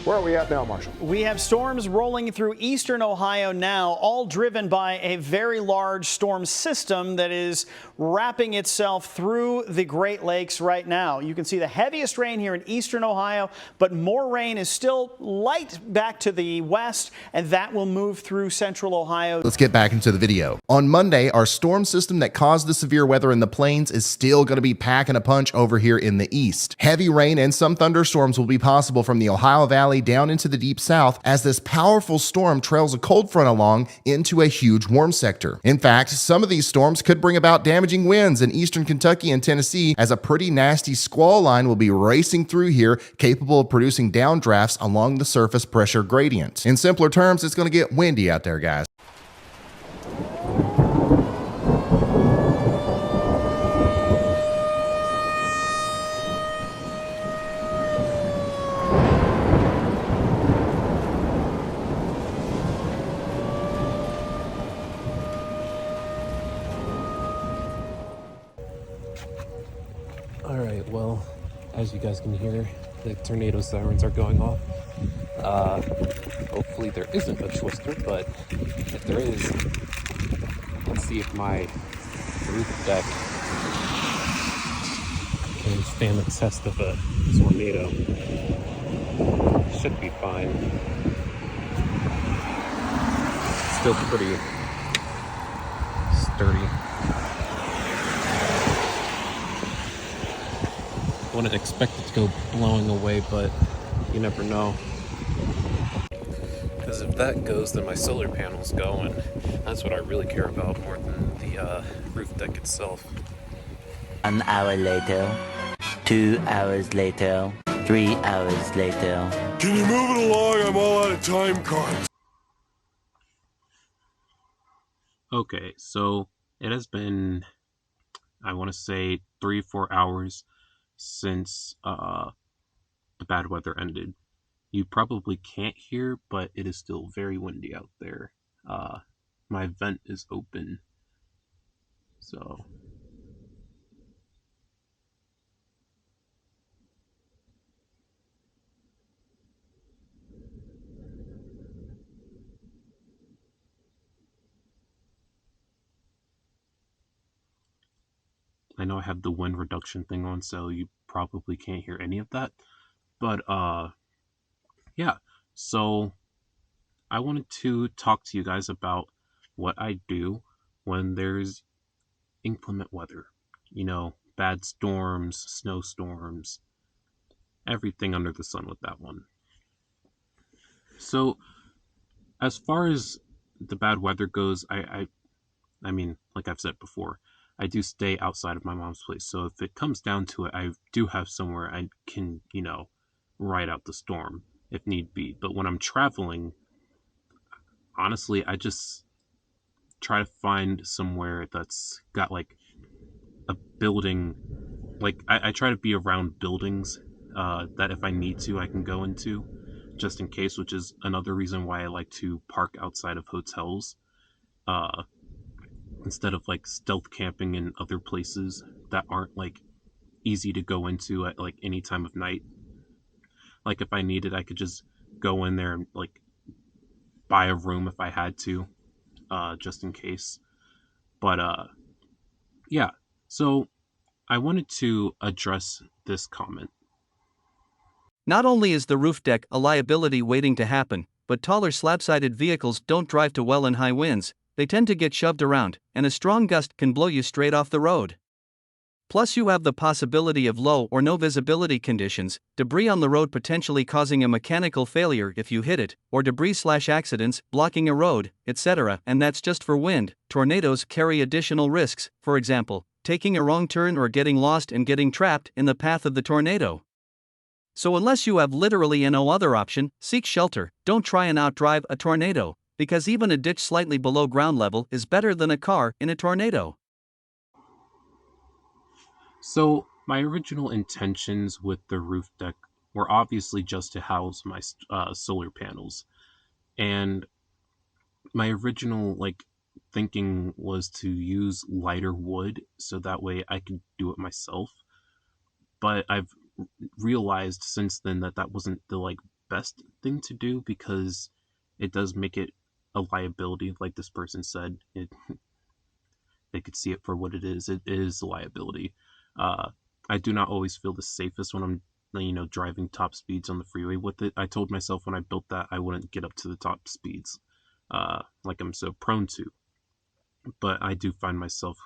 Where are we at now, Marshall? We have storms rolling through eastern Ohio now, all driven by a very large storm system that is wrapping itself through the Great Lakes right now. You can see the heaviest rain here in eastern Ohio, but more rain is still light back to the west, and that will move through central Ohio. Let's get back into the video. On Monday, our storm system that caused the severe weather in the plains is still going to be packing a punch over here in the east. Heavy rain and some thunderstorms will be possible from the Ohio Valley down into the deep south as this powerful storm trails a cold front along into a huge warm sector. In fact, some of these storms could bring about damaging winds in eastern Kentucky and Tennessee, as a pretty nasty squall line will be racing through here, capable of producing downdrafts along the surface pressure gradient. In simpler terms, it's going to get windy out there, guys. Alright, well, as you guys can hear, the tornado sirens are going off. Hopefully there isn't a twister, but if there is, let's see if my roof deck can stand the test of a tornado. Should be fine. Still pretty sturdy. Wouldn't expect it to go blowing away, but you never know. Because if that goes, then my solar panels go, and that's what I really care about more than the roof deck itself. 1 hour later, 2 hours later, 3 hours later. Can you move it along? I'm all out of time cards. Okay, so it has been, I want to say, 3-4 hours since the bad weather ended. You probably can't hear, but it is still very windy out there. My vent is open, so I know I have the wind reduction thing on, so you probably can't hear any of that. But, yeah. So, I wanted to talk to you guys about what I do when there's inclement weather. You know, bad storms, snowstorms, everything under the sun with that one. So, as far as the bad weather goes, I mean, like I've said before, I do stay outside of my mom's place. So if it comes down to it, I do have somewhere I can, you know, ride out the storm if need be. But when I'm traveling, honestly, I just try to find somewhere that's got like a building. Like I try to be around buildings that if I need to, I can go into just in case, which is another reason why I like to park outside of hotels. Instead of like stealth camping in other places that aren't like easy to go into at like any time of night. Like if I needed, I could just go in there and like buy a room if I had to, just in case. But yeah, so I wanted to address this comment. Not only is the roof deck a liability waiting to happen, but taller slab-sided vehicles don't drive too well in high winds. They tend to get shoved around, and a strong gust can blow you straight off the road. Plus you have the possibility of low or no visibility conditions, debris on the road potentially causing a mechanical failure if you hit it, or debris/accidents blocking a road, etc. And that's just for wind. Tornadoes carry additional risks, for example, taking a wrong turn or getting lost and getting trapped in the path of the tornado. So unless you have literally no other option, seek shelter. Don't try and outdrive a tornado, because even a ditch slightly below ground level is better than a car in a tornado. So, my original intentions with the roof deck were obviously just to house my solar panels. And my original, thinking was to use lighter wood so that way I could do it myself. But I've realized since then that wasn't the, best thing to do because it does make it a liability, like this person said. They could see it for what it is. It is a liability. I do not always feel the safest when I'm, driving top speeds on the freeway with it. I told myself when I built that I wouldn't get up to the top speeds, like I'm so prone to. But I do find myself,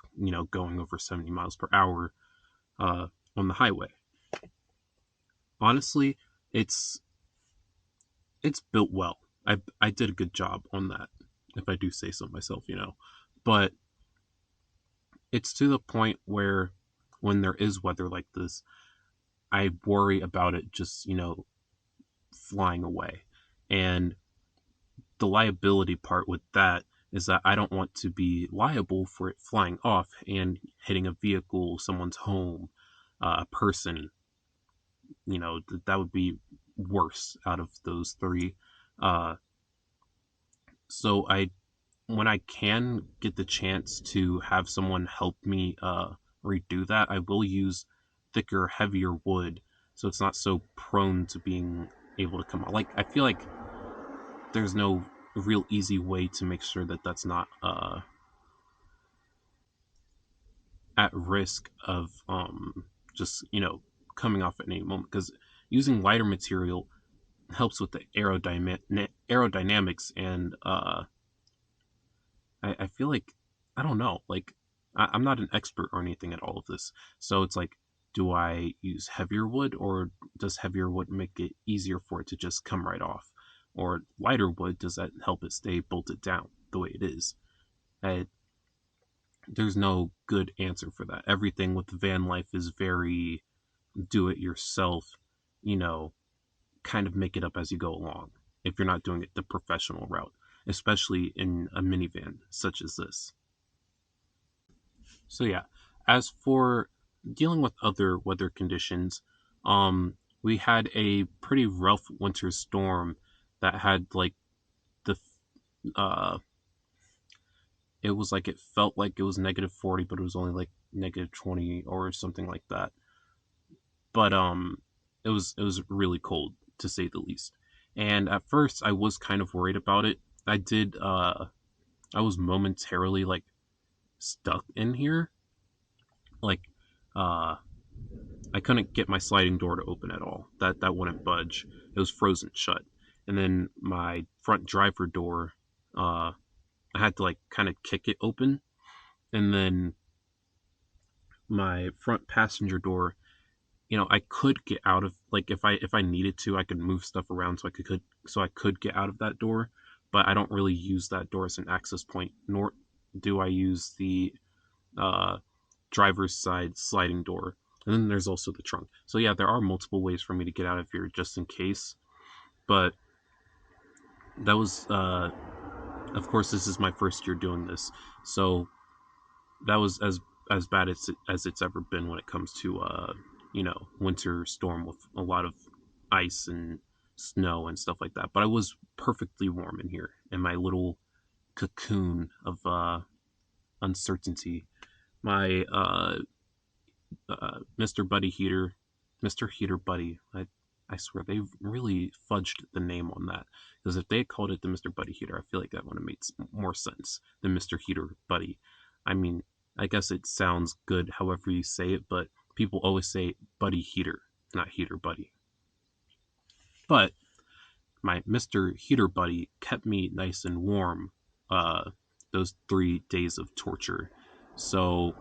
going over 70 miles per hour on the highway. Honestly, it's built well. I did a good job on that, if I do say so myself, But it's to the point where when there is weather like this, I worry about it just, flying away. And the liability part with that is that I don't want to be liable for it flying off and hitting a vehicle, someone's home, a person. That would be worse out of those three. So when I can get the chance to have someone help me redo that, I will use thicker, heavier wood so it's not so prone to being able to come out. Like, I feel like there's no real easy way to make sure that that's not at risk of just coming off at any moment, because using lighter material helps with the aerodynamics, and I feel like, I don't know, like I'm not an expert or anything at all of this, so it's like, do I use heavier wood, or does heavier wood make it easier for it to just come right off? Or lighter wood, does that help it stay bolted down the way it is? There's no good answer for that. Everything with van life is very do it yourself, kind of make it up as you go along, if you're not doing it the professional route, especially in a minivan such as this. So yeah, as for dealing with other weather conditions, we had a pretty rough winter storm that had like the it was like, it felt like it was -40, but it was only like -20 or something like that. But it was really cold, to say the least. And at first I was kind of worried about it. I was momentarily like stuck in here. Like I couldn't get my sliding door to open at all. That wouldn't budge. It was frozen shut. And then my front driver door, I had to like kind of kick it open. And then my front passenger door, I could get out of, like, if I needed to, I could move stuff around so I could get out of that door, but I don't really use that door as an access point, nor do I use the driver's side sliding door. And then there's also the trunk. So yeah, there are multiple ways for me to get out of here just in case. But that was of course, this is my first year doing this, so that was as bad as it's ever been when it comes to winter storm with a lot of ice and snow and stuff like that. But I was perfectly warm in here in my little cocoon of uncertainty. My Mr. Heater Buddy. I swear they really fudged the name on that, because if they had called it the Mr. Buddy Heater, I feel like that would have made more sense than Mr. Heater Buddy. I mean, I guess it sounds good however you say it, but people always say Buddy Heater, not Heater Buddy. But my Mr. Heater Buddy kept me nice and warm those 3 days of torture. So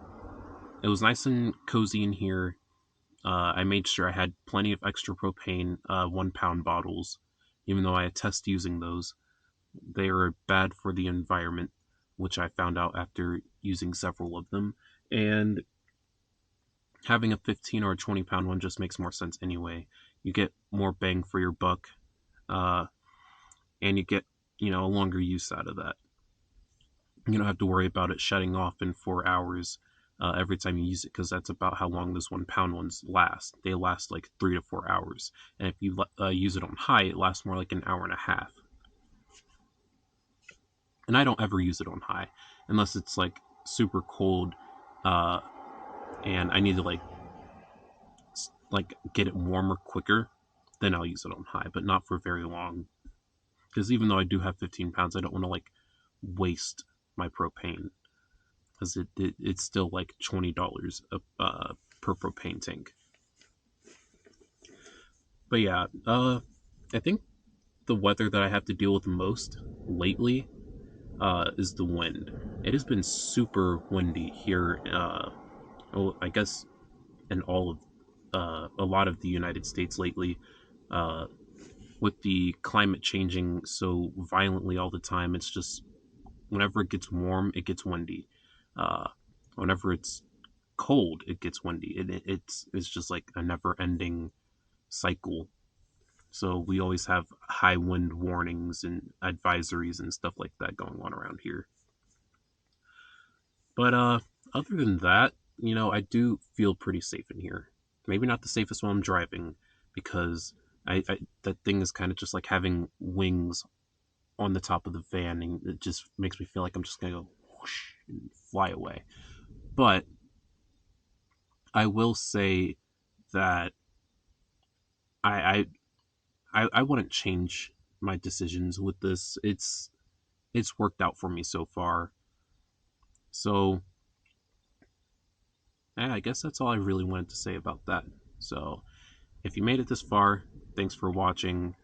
it was nice and cozy in here. I made sure I had plenty of extra propane 1-pound bottles, even though I attest using those. They are bad for the environment, which I found out after using several of them. And having a 15 or a 20-pound one just makes more sense anyway. You get more bang for your buck, and you get, a longer use out of that. You don't have to worry about it shutting off in 4 hours every time you use it, because that's about how long those 1-pound ones last. They last like 3 to 4 hours. And if you use it on high, it lasts more like an hour and a half. And I don't ever use it on high unless it's like super cold and I need to like get it warmer quicker. then I'll use it on high, but not for very long. Because even though I do have 15 pounds, I don't want to like waste my propane, because it's still like $20 per propane tank. But yeah, I think the weather that I have to deal with the most lately is the wind. It has been super windy here. I guess in all of a lot of the United States lately. With the climate changing so violently all the time, it's just whenever it gets warm, it gets windy. Whenever it's cold, it gets windy. It's just like a never-ending cycle. So we always have high wind warnings and advisories and stuff like that going on around here. But other than that, I do feel pretty safe in here. Maybe not the safest while I'm driving, because I that thing is kind of just like having wings on the top of the van, and it just makes me feel like I'm just gonna go whoosh and fly away. But I will say that I wouldn't change my decisions with this. It's worked out for me so far. So I guess that's all I really wanted to say about that. So if you made it this far, thanks for watching.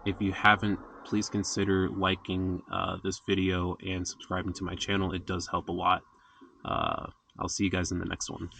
If you haven't, please consider liking this video and subscribing to my channel. It does help a lot. I'll see you guys in the next one.